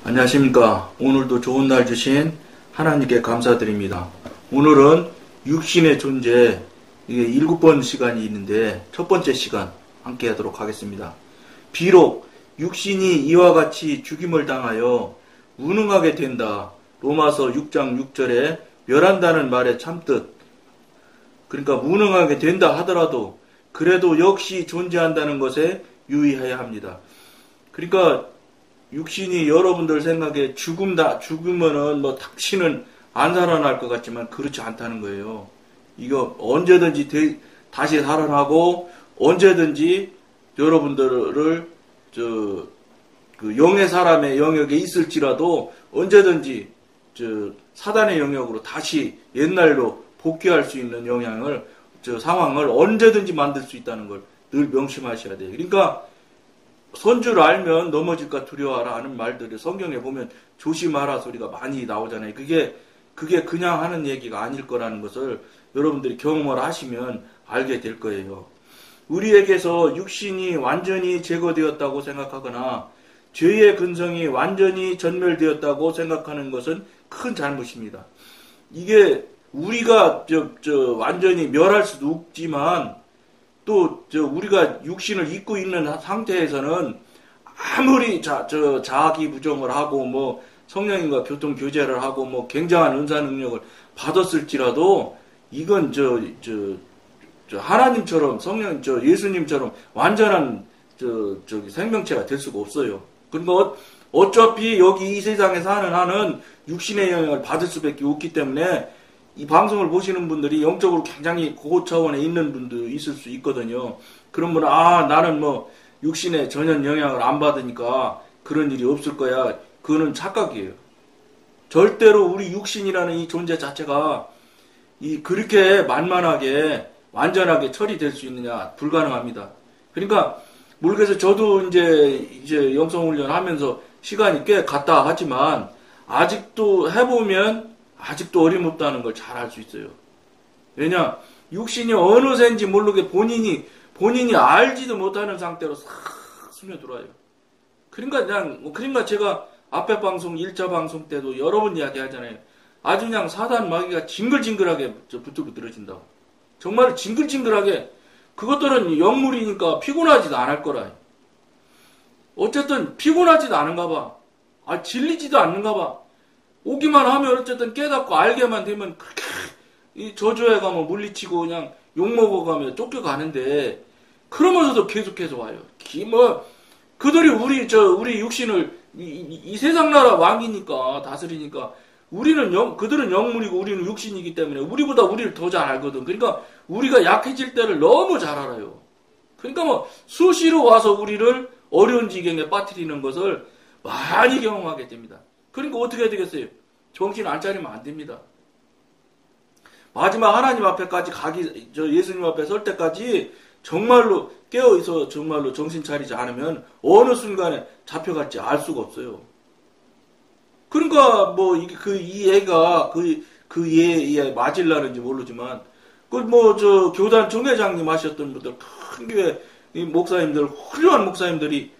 안녕하십니까. 오늘도 좋은 날 주신 하나님께 감사드립니다. 오늘은 육신의 존재, 이게 7번 시간이 있는데 첫 번째 시간 함께 하도록 하겠습니다. 비록 육신이 이와 같이 죽임을 당하여 무능하게 된다. 로마서 6장 6절에 멸한다는 말의 참뜻. 그러니까 무능하게 된다 하더라도 그래도 역시 존재한다는 것에 유의해야 합니다. 그러니까 육신이 여러분들 생각에 죽으면은 당신은 안 살아날 것 같지만 그렇지 않다는 거예요. 이거 언제든지 다시 살아나고 언제든지 여러분들을 그 영의 사람의 영역에 있을지라도 언제든지 사단의 영역으로 다시 옛날로 복귀할 수 있는 상황을 언제든지 만들 수 있다는 걸 늘 명심하셔야 돼요. 그러니까 선줄 알면 넘어질까 두려워하라 하는 말들을 성경에 보면 조심하라 소리가 많이 나오잖아요. 그게 그냥 하는 얘기가 아닐 거라는 것을 여러분들이 경험을 하시면 알게 될 거예요. 우리에게서 육신이 완전히 제거되었다고 생각하거나 죄의 근성이 완전히 전멸되었다고 생각하는 것은 큰 잘못입니다. 이게 우리가 완전히 멸할 수도 없지만 또 우리가 육신을 입고 있는 상태에서는 아무리 자기 부정을 하고 성령님과 교통 교제를 하고 굉장한 은사 능력을 받았을지라도 이건 하나님처럼 예수님처럼 완전한 생명체가 될 수가 없어요. 그러니까 어차피 여기 이 세상에 사는 한은 육신의 영향을 받을 수밖에 없기 때문에 이 방송을 보시는 분들이 영적으로 굉장히 고차원에 있는 분도 있을 수 있거든요. 그런 분은 나는 육신에 전혀 영향을 안 받으니까 그런 일이 없을 거야. 그거는 착각이에요. 절대로 우리 육신이라는 이 존재 자체가 그렇게 만만하게 완전하게 처리될 수 있느냐 불가능합니다. 그러니까 모르겠어요. 저도 이제 영성훈련 하면서 시간이 꽤 갔다 하지만 아직도 해보면 아직도 어림없다는 걸 잘 알 수 있어요. 왜냐? 육신이 어느 새인지 모르게 본인이 알지도 못하는 상태로 싹 스며들어요. 그러니까 제가 앞에 방송 1차 방송 때도 여러 번 이야기하잖아요. 아주 그냥 사단 마귀가 징글징글하게 부들부들해진다고. 정말 징글징글하게. 그것들은 영물이니까 피곤하지도 않을 거라. 어쨌든 피곤하지도 않은가 봐. 질리지도 않는가 봐. 오기만 하면 어쨌든 깨닫고 알게만 되면 그렇게 이 저주에 가면 물리치고 그냥 욕먹어가며 쫓겨가는데 그러면서도 계속해서 와요. 그들이 우리 육신을 이 세상 나라 왕이니까 다스리니까 그들은 영물이고 우리는 육신이기 때문에 우리보다 우리를 더 잘 알거든. 그러니까 우리가 약해질 때를 너무 잘 알아요. 그러니까 수시로 와서 우리를 어려운 지경에 빠뜨리는 것을 많이 경험하게 됩니다. 그러니까 어떻게 해야 되겠어요? 정신 안 차리면 안 됩니다. 마지막 하나님 앞에까지 예수님 앞에 설 때까지 정말로 깨어있어 정말로 정신 차리지 않으면 어느 순간에 잡혀갈지 알 수가 없어요. 그러니까 이 애가 그 얘 맞을라는지 모르지만 교단 총회장님 하셨던 분들 큰 교회 목사님들 훌륭한 목사님들이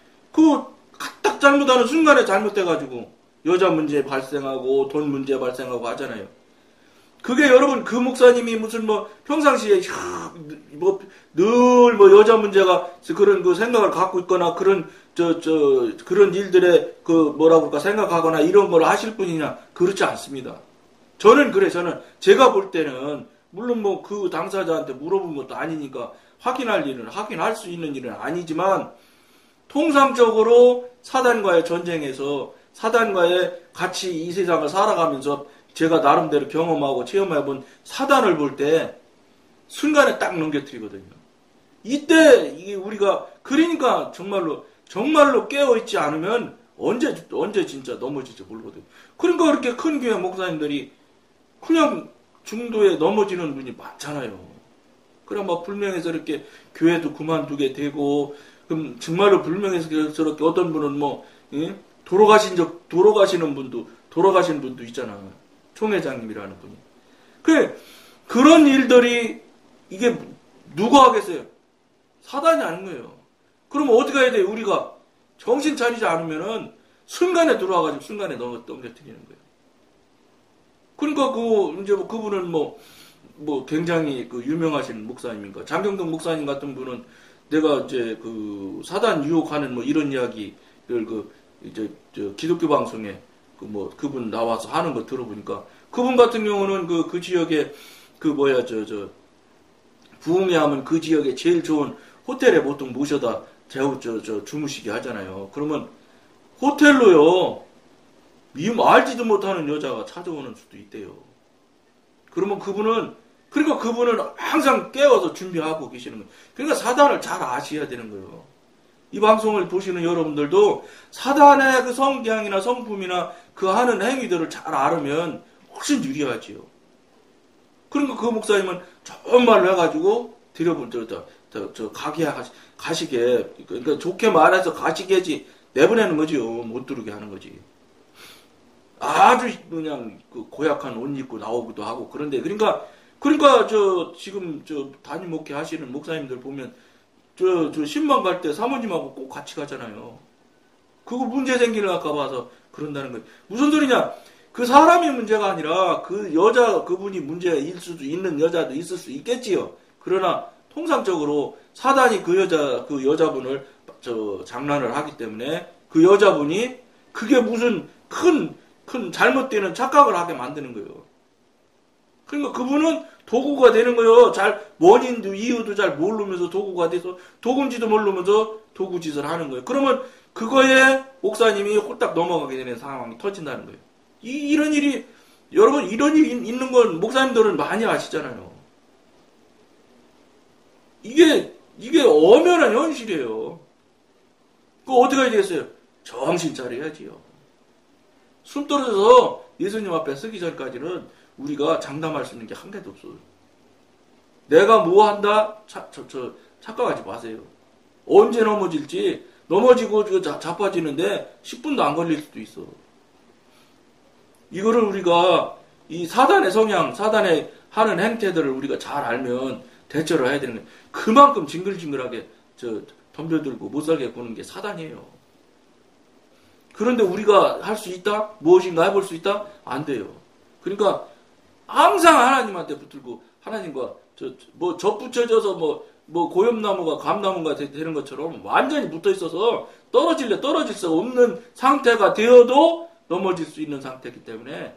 딱 잘못하는 순간에 잘못돼가지고 여자 문제 발생하고 돈 문제 발생하고 하잖아요. 그게 여러분 그 목사님이 무슨 평상시에 늘 여자 문제가 그런 생각을 갖고 있거나 그런 그런 일들에 생각하거나 이런 걸 하실 분이냐? 그렇지 않습니다. 저는 제가 볼 때는 물론 그 당사자한테 물어본 것도 아니니까 확인할 수 있는 일은 아니지만 통상적으로 사단과의 전쟁에서 사단과의 같이 이 세상을 살아가면서 제가 나름대로 경험하고 체험해본 사단을 볼 때 순간에 딱 넘겨뜨리거든요. 이때 우리가 그러니까 정말로 깨어있지 않으면 언제 진짜 넘어질지 모르거든요. 그러니까 그렇게 큰 교회 목사님들이 그냥 중도에 넘어지는 분이 많잖아요. 그럼 불명예서 이렇게 교회도 그만두게 되고 그럼 정말로 불명예스럽게 어떤 분은 돌아가신 분도 있잖아. 총회장님이라는 분이. 그런 일들이 이게 누가 하겠어요? 사단이 하는 거예요. 그럼 어떻게 해야 돼요? 우리가 정신 차리지 않으면은 순간에 들어와가지고 순간에 넘겨뜨리는 거예요. 그러니까 이제 그분은 굉장히 유명하신 목사님인가. 장경동 목사님 같은 분은 내가 이제 사단 유혹하는 이런 이야기를 이제 기독교 방송에 그분 나와서 하는 거 들어보니까 그분 같은 경우는 그 지역에 부흥회 하면 그 지역에 제일 좋은 호텔에 보통 모셔다 주무시게 하잖아요. 그러면 호텔로요, 알지도 못하는 여자가 찾아오는 수도 있대요. 그러면 그분은 항상 깨워서 준비하고 계시는 거예요. 그러니까 사단을 잘 아셔야 되는 거예요. 이 방송을 보시는 여러분들도 사단의 그 성향이나 성품이나 그 하는 행위들을 잘 알으면 훨씬 유리하지요. 그러니까 그 목사님은 좋은 말로 해가지고 가시게, 그러니까 좋게 말해서 가시게지 내보내는 거지요. 못 들어오게 하는 거지. 아주 그냥 고약한 옷 입고 나오기도 하고. 그런데 그러니까 지금 담임 목회 하시는 목사님들 보면 신방 갈 때 사모님하고 꼭 같이 가잖아요. 그거 문제 생길까 봐서 그런다는 거예요. 무슨 소리냐? 그 사람이 문제가 아니라 그분이 문제일 수도 있는 여자도 있을 수 있겠지요. 그러나 통상적으로 사단이 그 여자분을 장난을 하기 때문에 그 여자분이 그게 무슨 큰 잘못되는 착각을 하게 만드는 거예요. 그러니까 그분은 도구가 되는 거예요. 원인도 이유도 잘 모르면서 도구가 돼서 도군지도 모르면서 도구짓을 하는 거예요. 그러면 그거에 목사님이 홀딱 넘어가게 되는 상황이 터진다는 거예요. 이런 일이, 여러분, 이런 일이 있는 건 목사님들은 많이 아시잖아요. 이게 엄연한 현실이에요. 그거 어떻게 해야 되겠어요? 정신 차려야지요. 숨 떨어져서 예수님 앞에 서기 전까지는 우리가 장담할 수 있는 게 한 개도 없어요. 내가 뭐 한다? 착각하지 마세요. 언제 넘어지고 자빠지는데 10분도 안 걸릴 수도 있어. 이거를 우리가 이 사단의 성향, 사단의 하는 행태들을 우리가 잘 알면 대처를 해야 되는 거예요. 그만큼 징글징글하게 덤벼들고 못 살게 구는 게 사단이에요. 그런데 우리가 할 수 있다? 무엇인가 해볼 수 있다? 안 돼요. 그러니까 항상 하나님한테 붙들고 하나님과 젖붙여져서 고엽나무가 감나무가 되는 것처럼 완전히 붙어 있어서 떨어질 수 없는 상태가 되어도 넘어질 수 있는 상태이기 때문에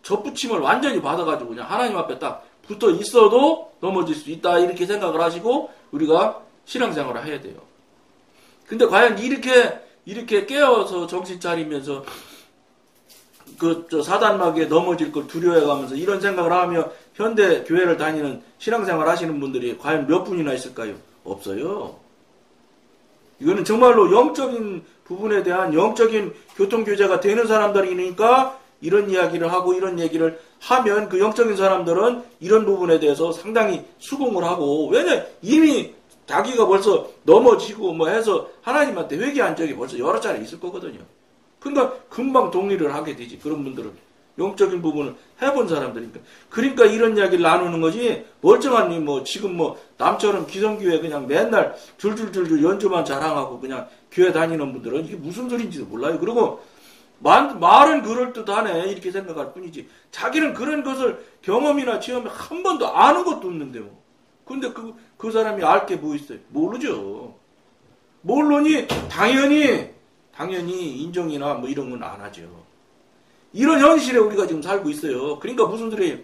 젖붙임을 완전히 받아가지고 그냥 하나님 앞에 딱 붙어 있어도 넘어질 수 있다, 이렇게 생각을 하시고 우리가 신앙생활을 해야 돼요. 근데 과연 이렇게 깨어서 정신 차리면서 사단마귀에 넘어질 걸 두려워해가면서 이런 생각을 하며 현대 교회를 다니는 신앙생활 하시는 분들이 과연 몇 분이나 있을까요? 없어요. 이거는 정말로 영적인 부분에 대한 영적인 교통교제가 되는 사람들이니까 이런 이야기를 하고 이런 얘기를 하면 그 영적인 사람들은 이런 부분에 대해서 상당히 수긍을 하고, 왜냐 이미 자기가 벌써 넘어지고 해서 하나님한테 회개한 적이 벌써 여러 차례 있을 거거든요. 그러니까 금방 동의를 하게 되지. 그런 분들은 영적인 부분을 해본 사람들이니까. 그러니까 이런 이야기를 나누는 거지. 멀쩡하니 지금 남처럼 기성교회 그냥 맨날 줄줄줄줄 연주만 자랑하고 그냥 교회 다니는 분들은 이게 무슨 소리인지도 몰라요. 그리고 말은 그럴듯하네 이렇게 생각할 뿐이지 자기는 그런 것을 경험이나 체험에 한 번도 아는 것도 없는데요. 근데 그 사람이 알 게 뭐 있어요? 모르죠. 모르니 당연히 인정이나 이런 건 안 하죠. 이런 현실에 우리가 지금 살고 있어요. 그러니까 무슨 소리예요?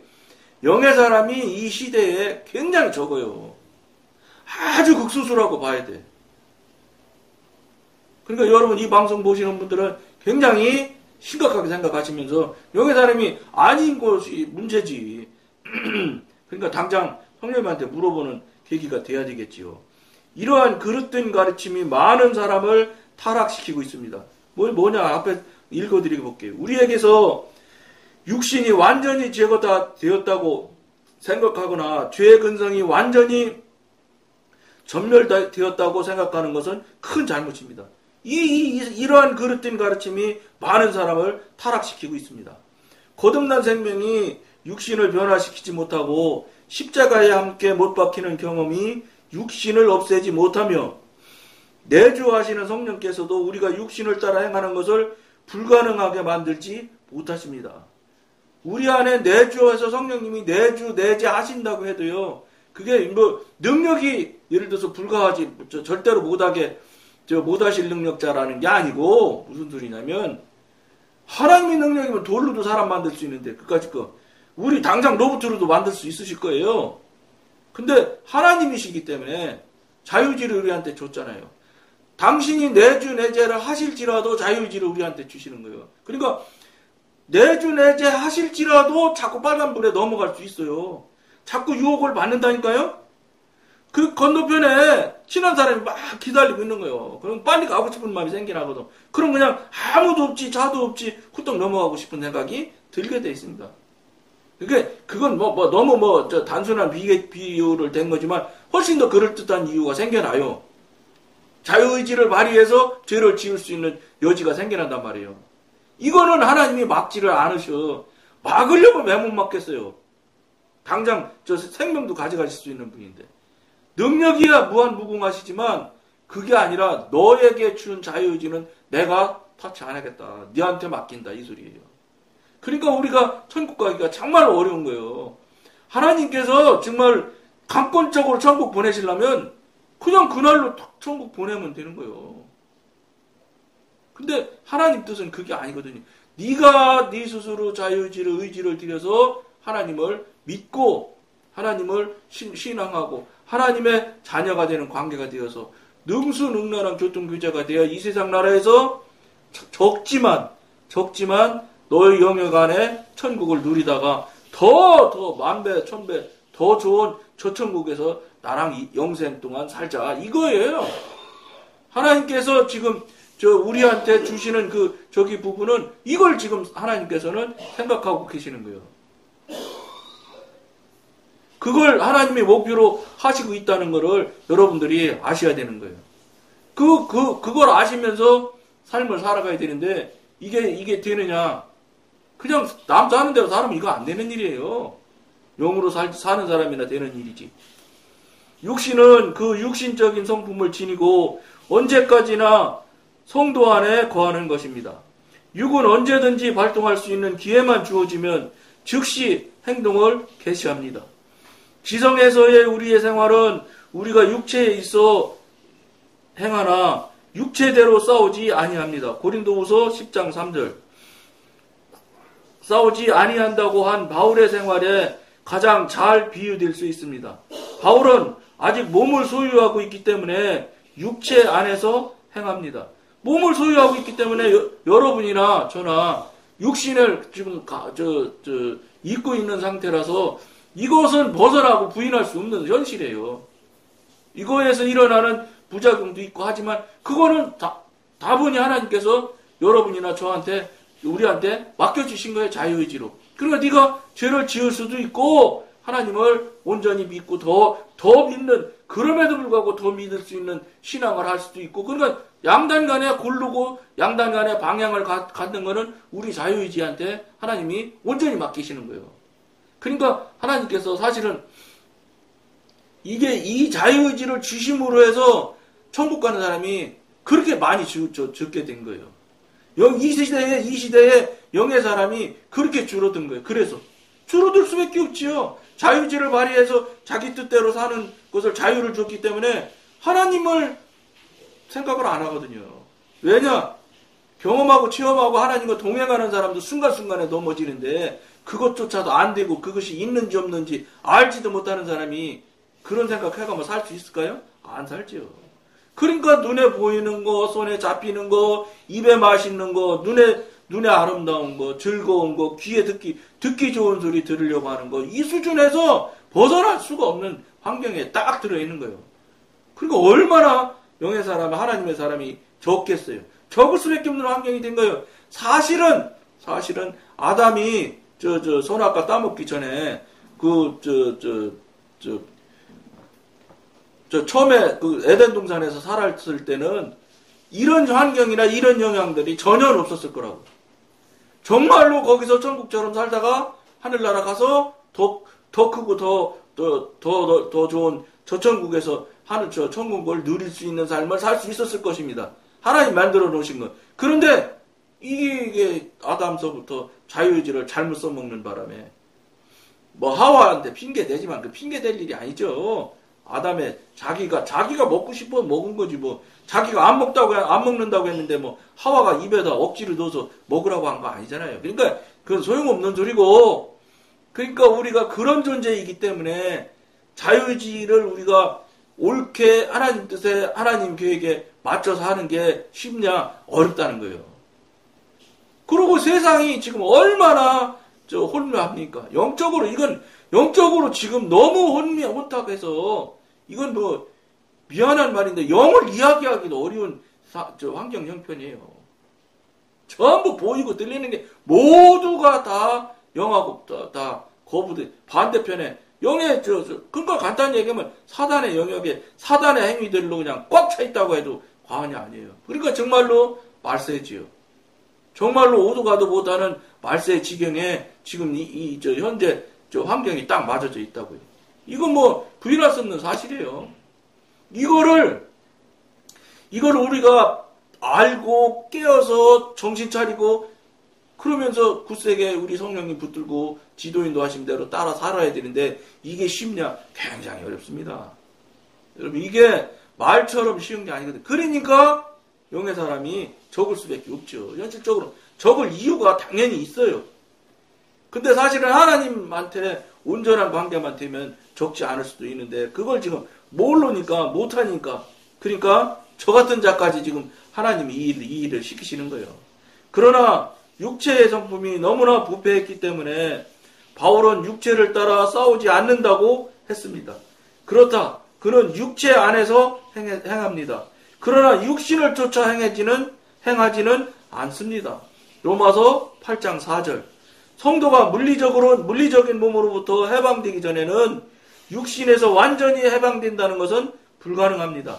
영의 사람이 이 시대에 굉장히 적어요. 아주 극소수라고 봐야 돼. 그러니까 여러분 이 방송 보시는 분들은 굉장히 심각하게 생각하시면서 영의 사람이 아닌 것이 문제지. 그러니까 당장 형님한테 물어보는 계기가 돼야 되겠지요. 이러한 그릇된 가르침이 많은 사람을 타락시키고 있습니다. 뭐냐 앞에 읽어드리고 볼게요. 우리에게서 육신이 완전히 제거되었다고 생각하거나 죄의 근성이 완전히 전멸되었다고 생각하는 것은 큰 잘못입니다. 이러한 그릇된 가르침이 많은 사람을 타락시키고 있습니다. 거듭난 생명이 육신을 변화시키지 못하고 십자가에 함께 못 박히는 경험이 육신을 없애지 못하며 내주하시는 성령께서도 우리가 육신을 따라 행하는 것을 불가능하게 만들지 못하십니다. 우리 안에 내주해서 성령님이 내재하신다고 해도요, 그게 뭐 능력이 예를 들어서 불가하지 절대로 못하실 능력자라는 게 아니고, 무슨 소리냐면 하나님의 능력이면 돌로도 사람 만들 수 있는데, 그까짓 거 우리 당장 로봇으로도 만들 수 있으실 거예요. 근데 하나님이시기 때문에 자유의지를 우리한테 줬잖아요. 당신이 내주내재를 하실지라도 자유의지를 우리한테 주시는 거예요. 그러니까 내주내재 하실지라도 자꾸 빨간불에 넘어갈 수 있어요. 자꾸 유혹을 받는다니까요. 그 건너편에 친한 사람이 막 기다리고 있는 거예요. 그럼 빨리 가고 싶은 마음이 생기나거든. 그럼 그냥 아무도 없지, 자도 없지, 후딱 넘어가고 싶은 생각이 들게 돼 있습니다. 그건 너무 단순한 비유를 된 거지만 훨씬 더 그럴듯한 이유가 생겨나요. 자유의지를 발휘해서 죄를 지을 수 있는 여지가 생겨난단 말이에요. 이거는 하나님이 막지를 않으셔. 막으려면 왜 못 막겠어요? 당장 생명도 가져가실 수 있는 분인데. 능력이야 무한무궁하시지만 그게 아니라 너에게 준 자유의지는 내가 터치 안 하겠다. 네한테 맡긴다. 이 소리예요. 그러니까 우리가 천국 가기가 정말 어려운 거예요. 하나님께서 정말 강권적으로 천국 보내시려면 그냥 그날로 천국 보내면 되는 거예요. 근데 하나님 뜻은 그게 아니거든요. 네가 네 스스로 의지를 들여서 하나님을 믿고 하나님을 신앙하고 하나님의 자녀가 되는 관계가 되어서 능수능란한 교통규제가 되어 이 세상 나라에서 적지만 너의 영역 안에 천국을 누리다가 더 만배 천배 더 좋은 저 천국에서 나랑 영생 동안 살자 이거예요. 하나님께서 지금 우리한테 주시는 저기 부분은 이걸 지금 하나님께서는 생각하고 계시는 거예요. 그걸 하나님의 목표로 하시고 있다는 것을 여러분들이 아셔야 되는 거예요. 그걸 아시면서 삶을 살아가야 되는데, 이게 되느냐. 그냥 남자 하는 대로 살면 이거 안 되는 일이에요. 영으로 사는 사람이나 되는 일이지. 육신은 그 육신적인 성품을 지니고 언제까지나 성도 안에 거하는 것입니다. 육은 언제든지 발동할 수 있는 기회만 주어지면 즉시 행동을 개시합니다. 지성에서의 우리의 생활은 우리가 육체에 있어 행하나 육체대로 싸우지 아니합니다. 고린도후서 10장 3절. 싸우지 아니한다고 한 바울의 생활에 가장 잘 비유될 수 있습니다. 바울은 아직 몸을 소유하고 있기 때문에 육체 안에서 행합니다. 몸을 소유하고 있기 때문에 여러분이나 저나 육신을 지금 입고 있는 상태라서 이것은 벗어나고 부인할 수 없는 현실이에요. 이거에서 일어나는 부작용도 있고 하지만 그거는 다분히 하나님께서 여러분이나 우리한테 맡겨주신 거예요. 자유의지로. 그러니까 네가 죄를 지을 수도 있고 하나님을 온전히 믿고 더 믿는, 그럼에도 불구하고 더 믿을 수 있는 신앙을 할 수도 있고, 그러니까 양단 간에 고르고 양단 간에 방향을 갖는 거는 우리 자유의지한테 하나님이 온전히 맡기시는 거예요. 그러니까 하나님께서 사실은 이 자유의지를 주심으로 해서 천국 가는 사람이 그렇게 많이 적게 된 거예요. 이 시대에 영의 사람이 그렇게 줄어든 거예요. 그래서 줄어들 수밖에 없지요. 자유의지를 발휘해서 자기 뜻대로 사는 것을 자유를 줬기 때문에 하나님을 생각을 안 하거든요. 왜냐? 경험하고 체험하고 하나님과 동행하는 사람도 순간순간에 넘어지는데 그것조차도 안 되고 그것이 있는지 없는지 알지도 못하는 사람이 그런 생각해가면 살 수 있을까요? 안 살지요. 그러니까 눈에 보이는 거, 손에 잡히는 거, 입에 맛있는 거, 눈에 아름다운 거, 즐거운 거, 귀에 듣기 좋은 소리 들으려고 하는 거, 이 수준에서 벗어날 수가 없는 환경에 딱 들어있는 거예요. 그러니까 얼마나 영의 사람, 하나님의 사람이 적겠어요. 적을 수밖에 없는 환경이 된 거예요. 사실은 아담이 선악과 따먹기 전에 처음에 에덴 동산에서 살았을 때는 이런 환경이나 이런 영향들이 전혀 없었을 거라고. 정말로 거기서 천국처럼 살다가 하늘나라 가서 더 크고 더 좋은 저 천국에서 저 천국을 누릴 수 있는 삶을 살 수 있었을 것입니다. 하나님 만들어 놓으신 것. 그런데 이 아담서부터 자유의지를 잘못 써먹는 바람에 뭐 하와한테 핑계 대지만 그 핑계 댈 일이 아니죠. 아담의 자기가 먹고 싶어 먹은 거지 뭐. 자기가 안 먹는다고 했는데 뭐 하와가 입에다 억지로 넣어서 먹으라고 한 거 아니잖아요. 그러니까 그건 소용없는 소리고, 그러니까 우리가 그런 존재이기 때문에 자유의지를 우리가 옳게 하나님 뜻에 하나님 계획에 맞춰서 하는 게 쉽냐? 어렵다는 거예요. 그리고 세상이 지금 얼마나 혼미합니까? 영적으로 지금 너무 혼탁해서 이건 뭐 미안한 말인데 영을 이야기하기도 어려운 환경 형편이에요. 전부 보이고 들리는 게 모두가 다 영하고 다 거부돼. 반대편에 영의 그러니까 간단히 얘기하면 사단의 영역에 사단의 행위들로 그냥 꽉 차 있다고 해도 과언이 아니에요. 그러니까 정말로 말세지요. 정말로 오도 가도 못하는 말세 지경에 지금 현재 환경이 딱 맞아져 있다고요. 이건 뭐 부인할 수 없는 사실이에요. 이거를 우리가 알고 깨어서 정신 차리고 그러면서 굳세게 우리 성령님 붙들고 지도인도 하신 대로 따라 살아야 되는데 이게 쉽냐? 굉장히 어렵습니다. 여러분 이게 말처럼 쉬운 게 아니거든요. 그러니까 영의 사람이 적을 수밖에 없죠. 현실적으로 적을 이유가 당연히 있어요. 근데 사실은 하나님한테 온전한 관계만 되면 적지 않을 수도 있는데 그걸 지금 모르니까 못하니까 그러니까 저 같은 자까지 지금 하나님이 이 일을 시키시는 거예요. 그러나 육체의 성품이 너무나 부패했기 때문에 바울은 육체를 따라 싸우지 않는다고 했습니다. 그렇다. 그는 육체 안에서 행합니다. 그러나 육신을 쫓아 행하지는 않습니다. 로마서 8장 4절. 성도가 물리적인 몸으로부터 해방되기 전에는 육신에서 완전히 해방된다는 것은 불가능합니다.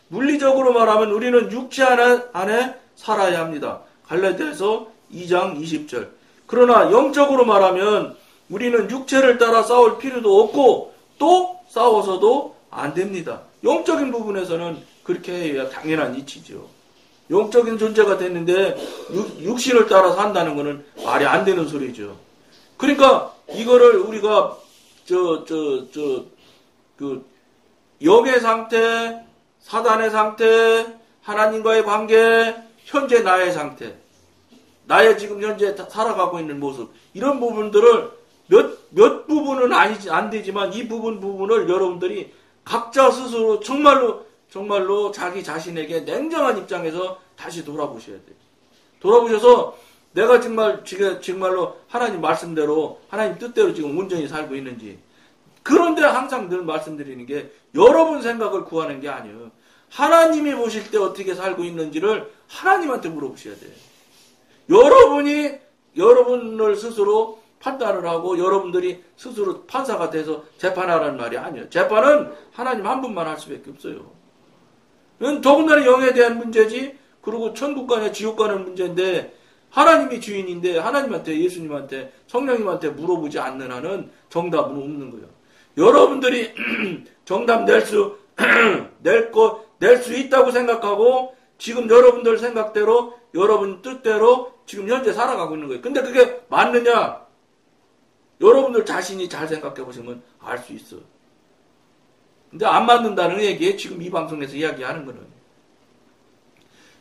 물리적으로 말하면 우리는 육체 안에 살아야 합니다. 갈라디아서 2장 20절. 그러나 영적으로 말하면 우리는 육체를 따라 싸울 필요도 없고 또 싸워서도 안 됩니다. 영적인 부분에서는 그렇게 해야 당연한 이치죠. 영적인 존재가 됐는데 육신을 따라 산다는 것은 말이 안 되는 소리죠. 그러니까 이거를 우리가 영의 상태, 사단의 상태, 하나님과의 관계, 현재 나의 상태, 나의 지금 현재 살아가고 있는 모습, 이런 부분들을 몇 부분은 안 되지만 이 부분을 여러분들이 각자 스스로 정말로 자기 자신에게 냉정한 입장에서 다시 돌아보셔야 돼요. 돌아보셔서 내가 정말로 하나님 말씀대로, 하나님 뜻대로 지금 온전히 살고 있는지. 그런데 항상 늘 말씀드리는 게 여러분 생각을 구하는 게 아니에요. 하나님이 보실 때 어떻게 살고 있는지를 하나님한테 물어보셔야 돼요. 여러분을 스스로 판단을 하고 여러분들이 스스로 판사가 돼서 재판하라는 말이 아니에요. 재판은 하나님 한 분만 할 수밖에 없어요. 더군다나 영에 대한 문제지, 그리고 천국 가냐 지옥 가는 문제인데 하나님이 주인인데 하나님한테, 예수님한테, 성령님한테 물어보지 않는 한은 정답은 없는 거예요. 여러분들이 정답 낼 수 있다고 생각하고 지금 여러분들 생각대로 여러분 뜻대로 지금 현재 살아가고 있는 거예요. 근데 그게 맞느냐? 여러분들 자신이 잘 생각해 보시면 알 수 있어. 근데 안 맞는다는 얘기에 지금 이 방송에서 이야기하는 거는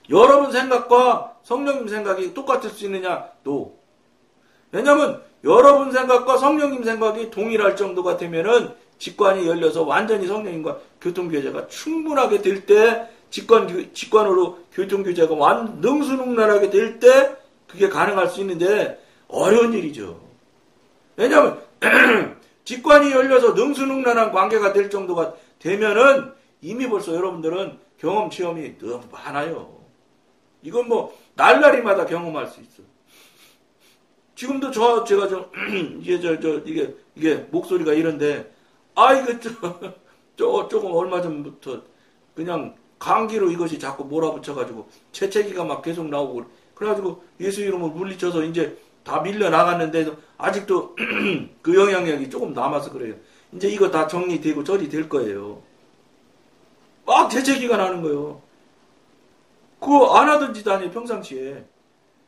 여러분 생각과 성령님 생각이 똑같을 수 있느냐? No. 왜냐하면 여러분 생각과 성령님 생각이 동일할 정도가 되면은 직관이 열려서 완전히 성령님과 교통교제가 충분하게 될 때, 직관으로 교통교제가 능수능란하게 될 때 그게 가능할 수 있는데 어려운 일이죠. 왜냐하면 직관이 열려서 능수능란한 관계가 될 정도가 되면은 이미 벌써 여러분들은 경험 체험이 너무 많아요. 이건 뭐 날라리마다 경험할 수 있어. 지금도 제가 이게 목소리가 이런데, 조금 얼마 전부터 그냥 감기로 이것이 자꾸 몰아붙여가지고 재채기가 막 계속 나오고, 그래가지고 예수 이름으로 물리쳐서 이제 다 밀려 나갔는데 아직도 그 영향력이 조금 남아서 그래요. 이제 이거 다 정리되고 처리될 거예요. 막 재채기가 나는 거예요. 그거 안 하던 짓 아니에요, 평상시에.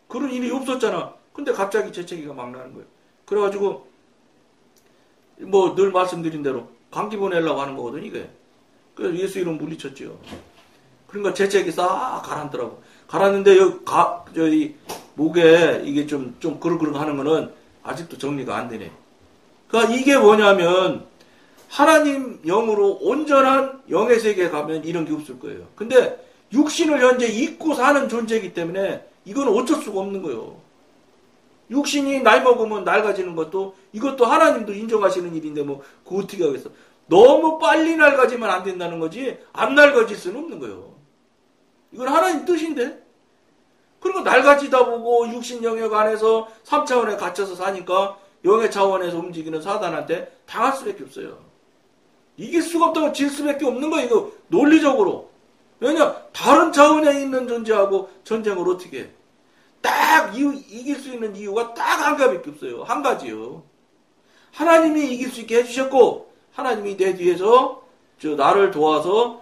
그런 일이 없었잖아. 근데 갑자기 재채기가 막 나는 거예요. 그래가지고 뭐 늘 말씀드린 대로 감기 보내려고 하는 거거든요, 이게. 그래서 예수 이름 물리쳤죠. 그러니까 재채기 싹 가라앉더라고. 가라앉는데 여기 목에 이게 좀 그르그르 하는 거는 아직도 정리가 안 되네. 그러니까 이게 뭐냐면 하나님 영으로 온전한 영의 세계에 가면 이런 게 없을 거예요. 근데 육신을 현재 입고 사는 존재이기 때문에 이건 어쩔 수가 없는 거예요. 육신이 나이 먹으면 낡아지는 것도 이것도 하나님도 인정하시는 일인데 뭐 그거 어떻게 하겠어. 너무 빨리 낡아지면 안 된다는 거지 안 낡아질 수는 없는 거예요. 이건 하나님 뜻인데. 그러니까 낡아지다 보고 육신 영역 안에서 3차원에 갇혀서 사니까 영의 차원에서 움직이는 사단한테 당할 수밖에 없어요. 이길 수가 없다고 질 수밖에 없는 거예요. 이거 논리적으로. 왜냐 다른 차원에 있는 존재하고 전쟁을 어떻게 해. 딱 이길 수 있는 이유가 딱 한 가지밖에 없어요. 한 가지요. 하나님이 이길 수 있게 해주셨고 하나님이 내 뒤에서 나를 도와서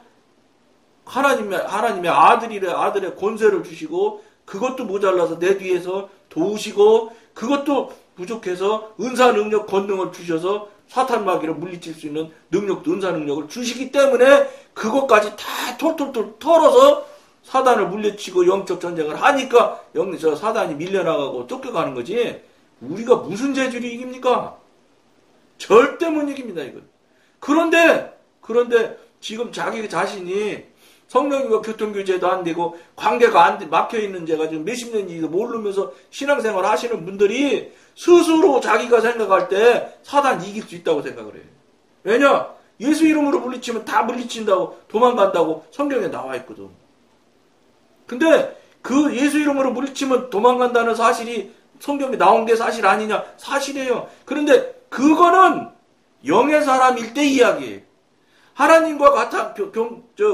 하나님의 아들의 권세를 주시고 그것도 모자라서 내 뒤에서 도우시고 그것도 부족해서 은사 능력 권능을 주셔서 사탄 마귀를 물리칠 수 있는 능력도 은사 능력을 주시기 때문에 그것까지 다 톨톨톨 털어서 사단을 물리치고 영적 전쟁을 하니까 사단이 밀려나가고 쫓겨가는 거지. 우리가 무슨 재주로 이깁니까? 절대 못 이깁니다, 이거. 그런데 지금 자기 자신이 성령님과 교통교제도 안 되고 관계가 막혀있는 제가 지금 몇십 년인지도 모르면서 신앙생활 하시는 분들이 스스로 자기가 생각할 때 사단 이길 수 있다고 생각을 해요. 왜냐? 예수 이름으로 물리치면 다 물리친다고 도망간다고 성경에 나와 있거든. 근데 그 예수 이름으로 물리치면 도망간다는 사실이 성경에 나온 게 사실 아니냐? 사실이에요. 그런데 그거는 영의 사람일 때 이야기예요. 하나님과 같은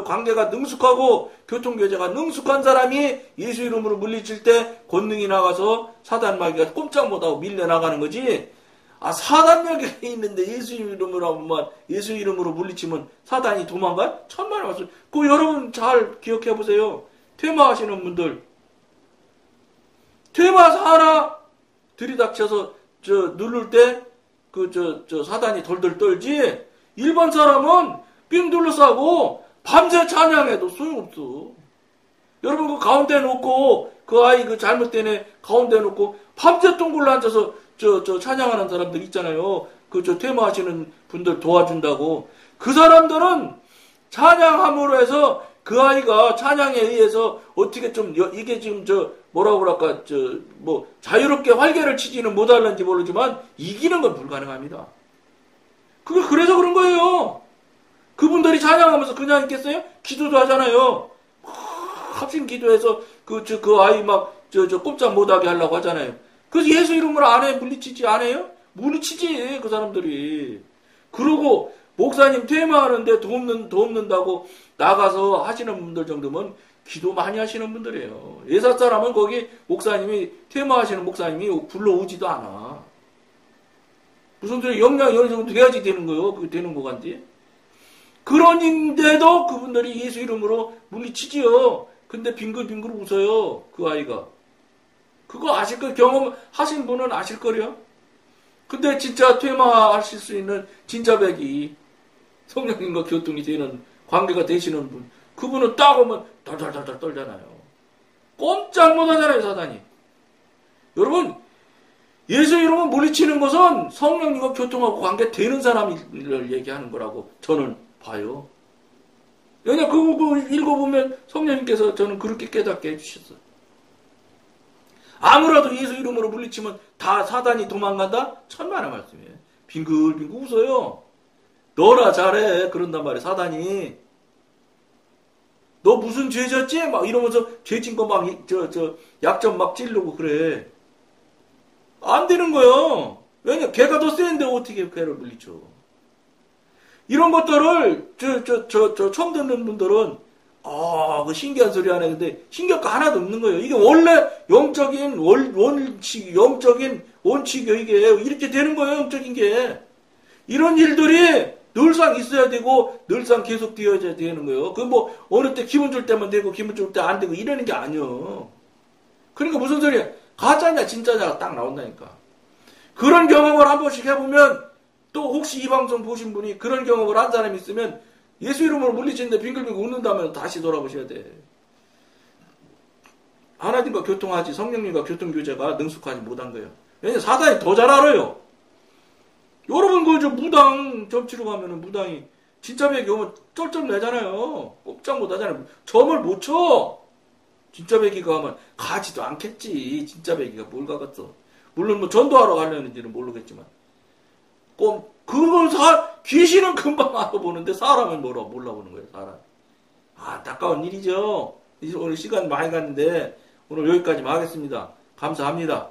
관계가 능숙하고 교통교제가 능숙한 사람이 예수 이름으로 물리칠 때 권능이 나가서 사단 마귀가 꼼짝 못하고 밀려나가는 거지. 사단력에 있는데 예수 이름으로 물리치면 사단이 도망가? 천만에 말씀. 그거 여러분 잘 기억해 보세요. 퇴마하시는 분들. 퇴마해서 하나 들이닥쳐서 누를 때 사단이 덜덜 떨지. 일반 사람은 삥 둘러싸고 밤새 찬양해도 소용없어. 여러분 그 가운데 놓고 그 아이 그 잘못된 애 가운데 놓고 밤새 똥굴로 앉아서 찬양하는 사람들 있잖아요. 퇴마하시는 분들 도와준다고. 그 사람들은 찬양함으로 해서 그 아이가 찬양에 의해서 어떻게 이게 지금 뭐라고 그럴까 자유롭게 활개를 치지는 못할는지 모르지만 이기는 건 불가능합니다. 그래서 그런 거예요. 그분들이 찬양하면서 그냥 있겠어요? 기도도 하잖아요. 합심 기도해서 그 아이 꼼짝 못하게 하려고 하잖아요. 그래서 예수 이름으로 안 해? 물리치지 안 해요? 물리치지, 그 사람들이. 그러고 목사님 퇴마하는데 도움는다고 나가서 하시는 분들 정도면 기도 많이 하시는 분들이에요. 예사 사람은 거기 목사님이 퇴마하시는 목사님이 불러오지도 않아. 무슨 소리 영향이 어느 정도 돼야지 되는 거예요. 그게 되는 거 같지? 그런데도 그분들이 예수 이름으로 물리치지요. 근데 빙글빙글 웃어요. 그 아이가. 그거 아실 거 경험하신 분은 아실 거래요. 근데 진짜 퇴마하실 수 있는 진짜 백이 성령님과 교통이 되는 관계가 되시는 분. 그분은 딱 오면 덜덜덜덜 떨잖아요. 꼼짝 못하잖아요, 사단이. 여러분, 예수 이름으로 물리치는 것은 성령님과 교통하고 관계되는 사람을 얘기하는 거라고 저는 봐요. 왜냐, 그거 읽어보면 성령님께서 저는 그렇게 깨닫게 해주셨어요. 아무라도 예수 이름으로 물리치면 다 사단이 도망간다? 천만의 말씀이에요. 빙글빙글 웃어요. 너나 잘해. 그런단 말이에요, 사단이. 너 무슨 죄 졌지? 막 이러면서 죄진 거 막, 약점 막 찌르고 그래. 안 되는 거예요. 왜냐, 걔가 더 센데 어떻게 걔를 물리쳐. 이런 것들을, 처음 듣는 분들은, 그 신기한 소리 하네. 근데 신기한 하나도 없는 거예요. 이게 원래 영적인 원칙이요, 이게. 이렇게 되는 거예요, 영적인 게. 이런 일들이 늘상 있어야 되고, 늘상 계속 되어야 되는 거예요. 어느 때 기분 좋을 때만 되고, 기분 좋을 때 안 되고, 이러는 게 아니에요. 그러니까 무슨 소리야. 가짜냐 진짜냐가 딱 나온다니까. 그런 경험을 한 번씩 해보면 또 혹시 이 방송 보신 분이 그런 경험을 한 사람이 있으면 예수 이름으로 물리치는데 빙글빙글 웃는다면 다시 돌아보셔야 돼. 하나님과 교통하지 성령님과 교통교제가 능숙하지 못한 거예요. 왜냐면 사단이 더 잘 알아요. 여러분 저 무당 점치러 가면은 무당이 진짜 배기 오면 쩔쩔 내잖아요. 꼼짝 못 하잖아요. 점을 못 쳐. 진짜 배기가 하면 가지도 않겠지. 진짜 배기가 뭘 가겠어. 물론 뭐 전도하러 가려는지는 모르겠지만. 귀신은 금방 알아보는데 사람은 몰라보는 거예요, 사람. 안타까운 일이죠. 오늘 시간 많이 갔는데 오늘 여기까지만 하겠습니다. 감사합니다.